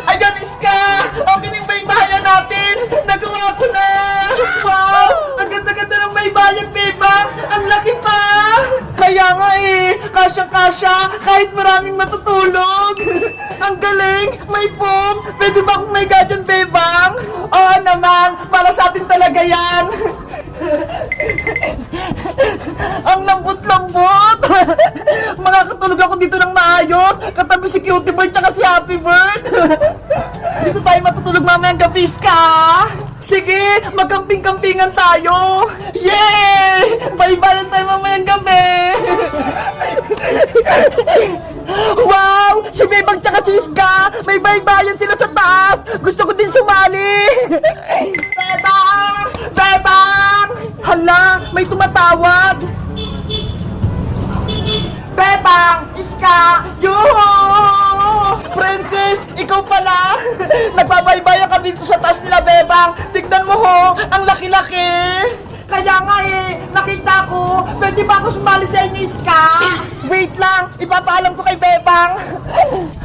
Ayan, Iska! Okay na yung baybayan natin! Nagawa ko na! Wow! Ang ganda-ganda ng baybayan, Bebang! Ang laki pa! Kaya nga eh! Kasyang-kasya! Kahit maraming matutulog! Ang galing! May foam! Pwede ba akong may gadyan, Bebang? Oo naman! Para sa atin talaga yan! Ang lambot-lambot! Makakatulog ako dito ng maayos! Katabi si Cutie Bird tsaka si Happy Bird! Dito tayo matutulog mamayang gabi, Ska! Sige! Magkamping-kampingan tayo! Yay! Bye-bye tayo mamayang gabi! Wow! Si Bebang tsaka si Ska! May baybayan sila sa taas! Gusto ko din sumali! Bebang! Bebang! Hala! May tumatawag! Bebang! Iska! Yuhu! Princess! Ikaw pala! Nagbabaybayan kami dito sa taas nila, Bebang! Tignan mo ho! Ang laki-laki! Kaya nga eh! Nakita ko! Pwede ba ako sumali sa inyo, Iska? Wait lang! Ipapaalam ko kay Bebang!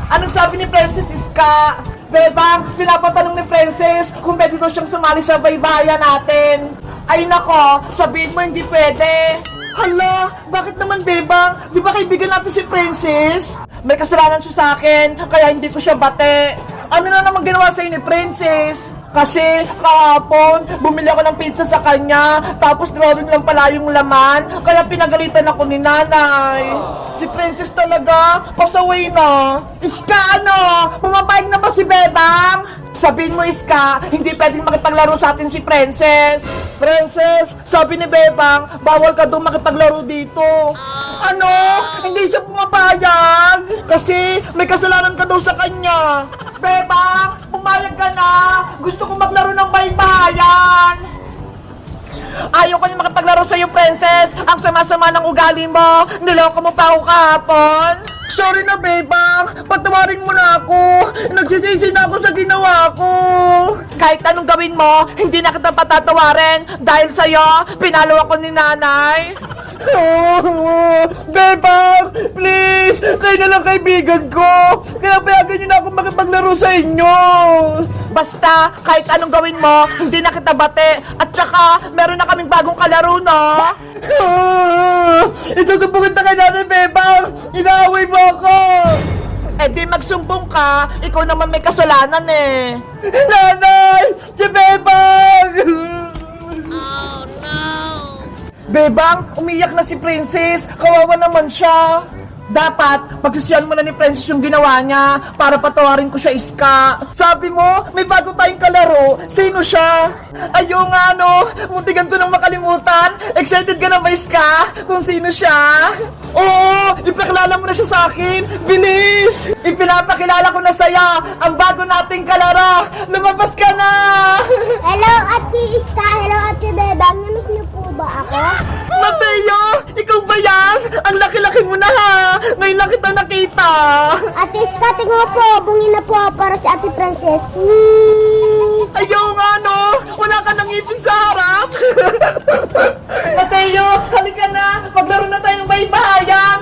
Anong sabi ni Princess, Iska? Bebang, pinapatanong ni Princess kung pwede daw siyang sumali sa baybayan natin. Ay nako, sabihin mo hindi pwede. Hala, bakit naman, Bebang? Di ba kaibigan natin si Princess? May kasalanan siya sa akin, kaya hindi ko siya bate. Ano na naman ginawa sa'yo ni Princess? Kasi kahapon, bumili ako ng pizza sa kanya, tapos drawing lang pala yung laman, kaya pinagalitan ako ni nanay. Si Princess talaga, pasaway na. Iska, ano? Pumapayag na ba si Bebang? Sabihin mo, Iska, hindi pwedeng makipaglaro sa atin si Princess. Princess, sabi ni Bebang, bawal ka doon makipaglaro dito. Ano? Hindi siya pumapayag? Kasi may kasalanan ka daw sa kanya. Bebang, pumayag ka na. Gusto ko maglaro ng baybayan. Ayaw ko na makipaglaro sa'yo, Princess. Ang sama-sama ng ugali mo. Niloko mo pa ako kahapon. Sorry na, Bebang. Patawarin mo na ako. Nagsisisi na ako sa ginawa ko. Kahit anong gawin mo, hindi na kita patatawarin. Dahil sa'yo, pinalo ako ni nanay. Oh, Bebang, please. Kayo na lang kaibigan ko. Kaya payagan niyo na ako makipaglaro sa inyo. Basta, kahit anong gawin mo, hindi na kita bate. At saka, meron na kaming bagong kalaro, no? Ito ko pumunta kay Nanay Bebang. Inaaway mo ako. Eh di magsumbong ka. Ikaw naman may kasalanan eh. Nanay! Si Bebang! Oh no! Bebang, umiyak na si Princess. Kawawa naman siya. Dapat, pagsisiyan mo na ni Princess yung ginawa niya para patawarin ko siya, Iska. Sabi mo, may bago tayong kalaro. Sino siya? Ayun nga, no? Muntikan ko nang makalimutan. Excited ka na ba, Iska? Kung sino siya? Oo, ipakilala mo na siya sa akin. Bilis! Ipinapakilala ko na sa'yo ang bago nating kalaro. Lumabas ka na! Hello, Ate Iska. Hello, Ate Bebang. Namiss niyo po ba ako? Mateo! Ikaw ba yan? Ang laki-laki mo na ha! Ngayon lang kita nakita! Ate Iska, tingnan mo po. Bungin na po para si Ate Princess. Ayaw nga no! Wala ka nang ngipin sa harap! Mateo! Halika na! Maglaro na tayong baybayan!